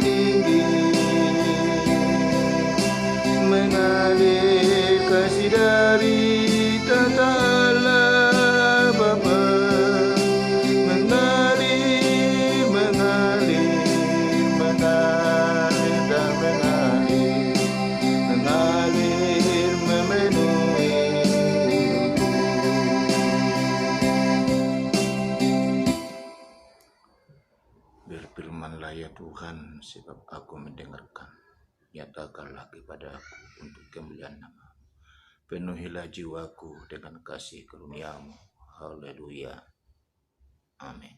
tinggi, mengalir kasih dari tata Allah Bapa, mengalir, mengalir, mengalir dan mengalir, mengalir memenuhi hidupku. Berfirmanlah ya Tuhan, sebab aku mendengarkan. Nyatakanlah kepada aku untuk kemuliaan nama. Penuhilah jiwaku dengan kasih karunia-Mu. Haleluya. Amin.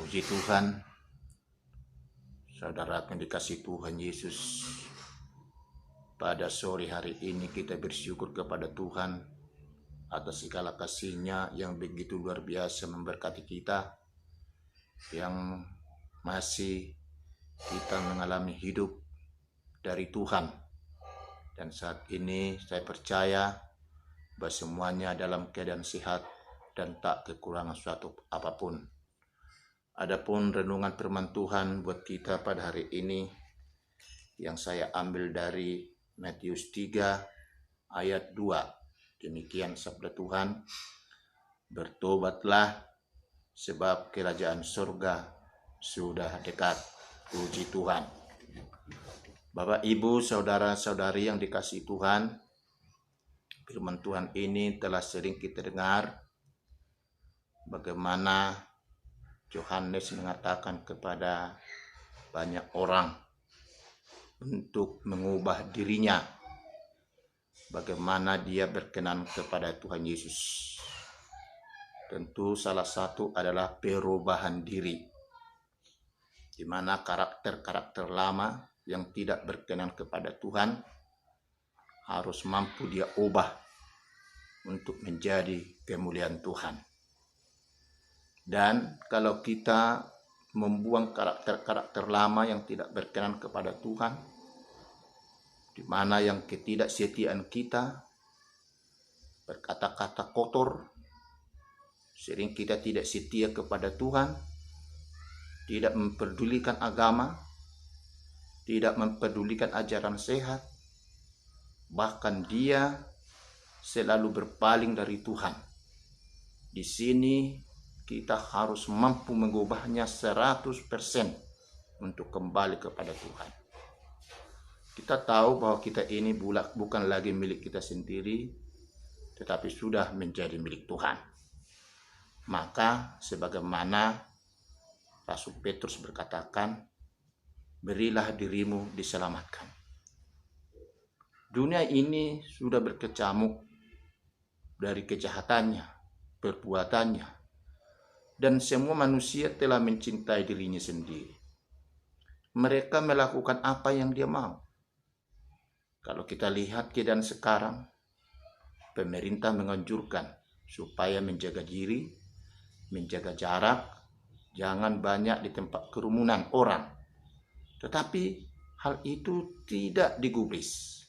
Puji Tuhan, saudara yang dikasihi Tuhan Yesus. Pada sore hari ini kita bersyukur kepada Tuhan atas segala kasih-Nya yang begitu luar biasa memberkati kita, yang masih kita mengalami hidup dari Tuhan. Dan saat ini saya percaya bahwa semuanya dalam keadaan sehat dan tak kekurangan suatu apapun. Adapun renungan firman Tuhan buat kita pada hari ini yang saya ambil dari Matius 3 ayat 2. Demikian sabda Tuhan, bertobatlah sebab kerajaan surga sudah dekat. Puji Tuhan. Bapak, Ibu, saudara-saudari yang dikasihi Tuhan, firman Tuhan ini telah sering kita dengar bagaimana Yohanes mengatakan kepada banyak orang untuk mengubah dirinya, bagaimana dia berkenan kepada Tuhan Yesus. Tentu salah satu adalah perubahan diri, di mana karakter-karakter lama yang tidak berkenan kepada Tuhan harus mampu dia ubah untuk menjadi kemuliaan Tuhan. Dan kalau kita membuang karakter-karakter lama yang tidak berkenan kepada Tuhan, di mana yang ketidaksetiaan kita, berkata-kata kotor, sering kita tidak setia kepada Tuhan, tidak memperdulikan agama, tidak memperdulikan ajaran sehat, bahkan dia selalu berpaling dari Tuhan. Di sini kita harus mampu mengubahnya 100%. untuk kembali kepada Tuhan. Kita tahu bahwa kita ini bukan lagi milik kita sendiri, tetapi sudah menjadi milik Tuhan. Maka sebagaimana Rasul Petrus berkatakan, berilah dirimu diselamatkan. Dunia ini sudah berkecamuk dari kejahatannya, perbuatannya, dan semua manusia telah mencintai dirinya sendiri. Mereka melakukan apa yang dia mau. Kalau kita lihat keadaan sekarang, pemerintah menganjurkan supaya menjaga diri, menjaga jarak, jangan banyak di tempat kerumunan orang. Tetapi hal itu tidak digubris.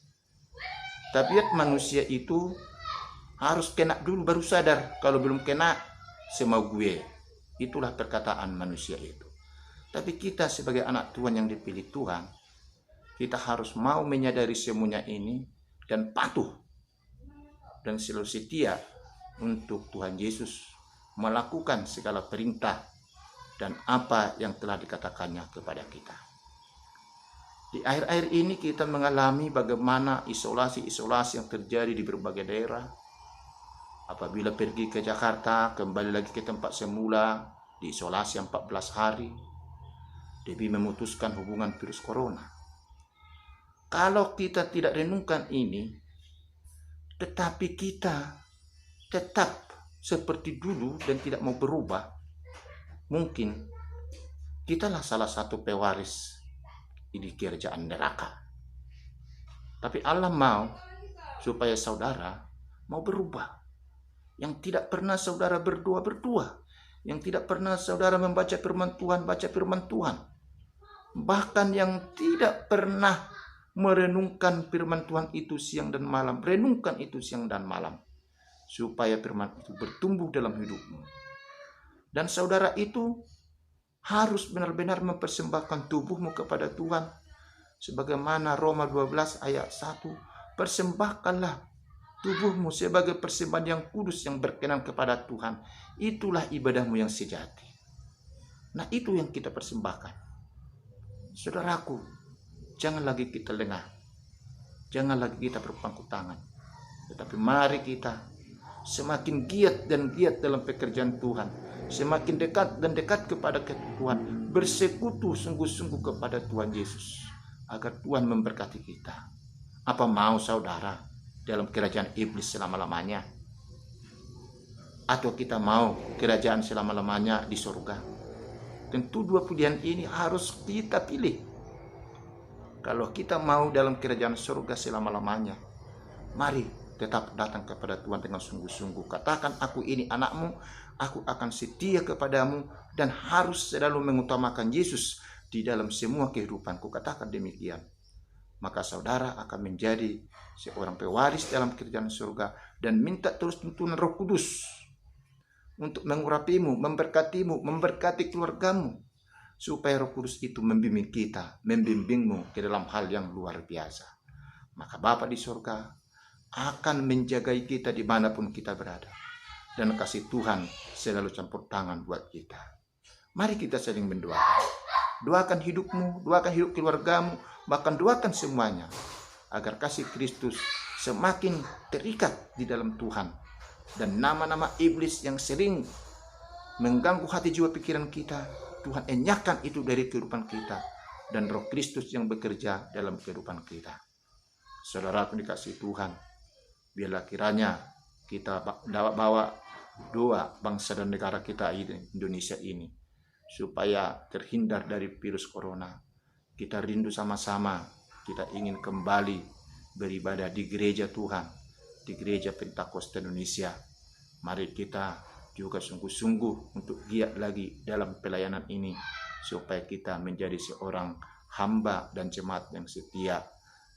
Tabiat manusia itu harus kena dulu baru sadar. Kalau belum kena, semau gue. Itulah perkataan manusia itu. Tapi kita sebagai anak Tuhan yang dipilih Tuhan, kita harus mau menyadari semuanya ini dan patuh dan selalu setia untuk Tuhan Yesus melakukan segala perintah dan apa yang telah dikatakannya kepada kita. Di akhir-akhir ini kita mengalami bagaimana isolasi-isolasi yang terjadi di berbagai daerah. Apabila pergi ke Jakarta, kembali lagi ke tempat semula, diisolasi 14 hari, demi memutuskan hubungan virus corona. Kalau kita tidak renungkan ini, tetapi kita tetap seperti dulu dan tidak mau berubah, mungkin kitalah salah satu pewaris di kerajaan neraka. Tapi Allah mau supaya saudara mau berubah. Yang tidak pernah saudara berdoa, yang tidak pernah saudara membaca firman Tuhan, baca firman Tuhan. Bahkan yang tidak pernah merenungkan firman Tuhan itu siang dan malam. Renungkan itu siang dan malam. Supaya firman itu bertumbuh dalam hidupmu. Dan saudara itu harus benar-benar mempersembahkan tubuhmu kepada Tuhan. Sebagaimana Roma 12 ayat 1. Persembahkanlah tubuhmu sebagai persembahan yang kudus yang berkenan kepada Tuhan. Itulah ibadahmu yang sejati. Nah, itu yang kita persembahkan. Saudaraku, jangan lagi kita lengah. Jangan lagi kita berpangku tangan. Tetapi mari kita semakin giat dan giat dalam pekerjaan Tuhan. Semakin dekat dan dekat kepada Tuhan. Bersekutu sungguh-sungguh kepada Tuhan Yesus. Agar Tuhan memberkati kita. Apa mau saudara dalam kerajaan iblis selama-lamanya? Atau kita mau kerajaan selama-lamanya di surga? Tentu dua pilihan ini harus kita pilih. Kalau kita mau dalam kerajaan surga selama-lamanya, mari tetap datang kepada Tuhan dengan sungguh-sungguh. Katakan, aku ini anakmu, aku akan setia kepadamu, dan harus selalu mengutamakan Yesus di dalam semua kehidupanku. Katakan demikian. Maka saudara akan menjadi seorang pewaris dalam kerajaan surga, dan minta terus tuntunan Roh Kudus untuk mengurapimu, memberkatimu, memberkati keluargamu, supaya Roh Kudus itu membimbing kita, membimbingmu ke dalam hal yang luar biasa. Maka Bapa di surga akan menjagai kita dimanapun kita berada, dan kasih Tuhan selalu campur tangan buat kita. Mari kita saling mendoakan. Doakan hidupmu, doakan hidup keluargamu, bahkan doakan semuanya, agar kasih Kristus semakin terikat di dalam Tuhan. Dan nama-nama iblis yang sering mengganggu hati jiwa pikiran kita, Tuhan enyahkan itu dari kehidupan kita. Dan Roh Kristus yang bekerja dalam kehidupan kita. Saudaraku dikasih Tuhan, biarlah kiranya kita bawa doa bangsa dan negara kita ini, Indonesia ini, supaya terhindar dari virus corona. Kita rindu sama-sama, kita ingin kembali beribadah di gereja Tuhan, di gereja Pentakosta Indonesia. Mari kita juga sungguh-sungguh untuk giat lagi dalam pelayanan ini, supaya kita menjadi seorang hamba dan jemaat yang setia.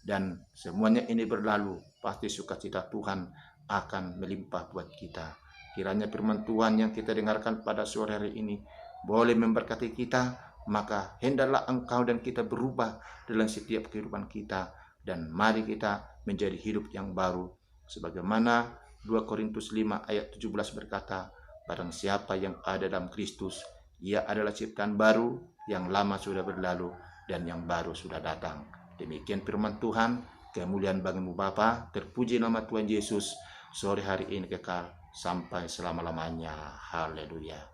Dan semuanya ini berlalu, pasti sukacita Tuhan akan melimpah buat kita. Kiranya firman Tuhan yang kita dengarkan pada sore hari ini boleh memberkati kita, maka hendaklah engkau dan kita berubah dalam setiap kehidupan kita. Dan mari kita menjadi hidup yang baru. Sebagaimana 2 Korintus 5 ayat 17 berkata, barang siapa yang ada dalam Kristus, Ia adalah ciptaan baru, yang lama sudah berlalu dan yang baru sudah datang. Demikian firman Tuhan. Kemuliaan bagimu Bapa, terpuji nama Tuhan Yesus sore hari ini kekal sampai selama-lamanya. Haleluya.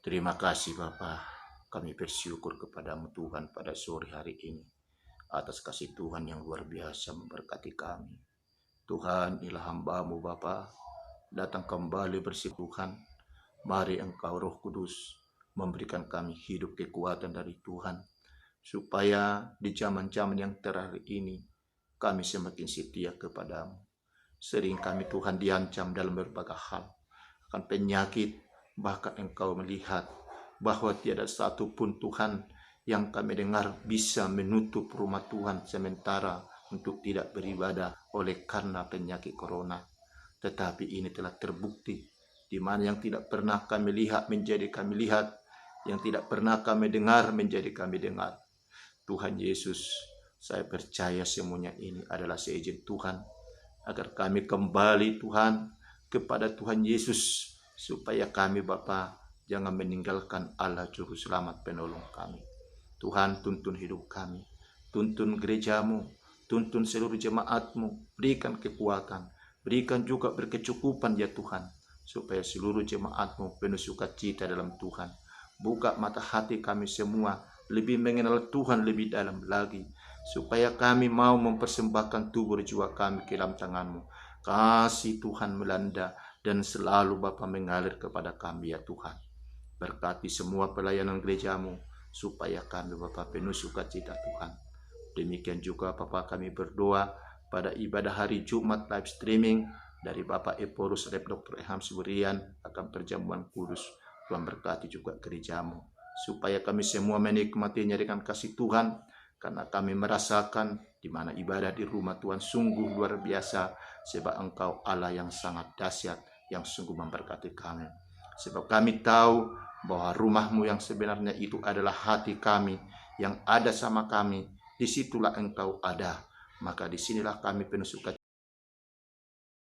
Terima kasih Bapa, kami bersyukur kepadamu Tuhan pada sore hari ini atas kasih Tuhan yang luar biasa memberkati kami. Tuhan, inilah hamba-Mu Bapa, datang kembali bersih Tuhan. Mari Engkau Roh Kudus memberikan kami hidup kekuatan dari Tuhan, supaya di zaman-zaman yang terakhir ini kami semakin setia kepadamu. Sering kami Tuhan diancam dalam berbagai hal, akan penyakit, bahkan Engkau melihat bahwa tiada satu pun Tuhan yang kami dengar bisa menutup rumah Tuhan sementara untuk tidak beribadah oleh karena penyakit corona. Tetapi ini telah terbukti, di mana yang tidak pernah kami lihat menjadi kami lihat, yang tidak pernah kami dengar menjadi kami dengar. Tuhan Yesus, saya percaya semuanya ini adalah seizin Tuhan, agar kami kembali Tuhan kepada Tuhan Yesus, supaya kami Bapa jangan meninggalkan Allah Juru Selamat penolong kami. Tuhan, tuntun hidup kami, tuntun gerejamu, tuntun seluruh jemaatmu, berikan kekuatan, berikan juga berkecukupan ya Tuhan, supaya seluruh jemaatmu penuh sukacita dalam Tuhan. Buka mata hati kami semua, lebih mengenal Tuhan lebih dalam lagi, supaya kami mau mempersembahkan tubuh jiwa kami ke dalam tangan-Mu. Kasih Tuhan melanda dan selalu Bapa mengalir kepada kami ya Tuhan. Berkati semua pelayanan gerejamu, supaya kami Bapa penuh sukacita Tuhan. Demikian juga Bapa kami berdoa pada ibadah hari Jumat live streaming dari Bapak Eporus Rep Dr. Eham Suburian akan perjamuan kudus. Tuhan berkati juga gerejamu, supaya kami semua menikmatinya dengan kasih Tuhan, karena kami merasakan di mana ibadah di rumah Tuhan sungguh luar biasa, sebab Engkau Allah yang sangat dahsyat, yang sungguh memberkati kami. Sebab kami tahu bahwa rumah-Mu yang sebenarnya itu adalah hati kami, yang ada sama kami. Disitulah Engkau ada. Maka disinilah kami penuh sukacita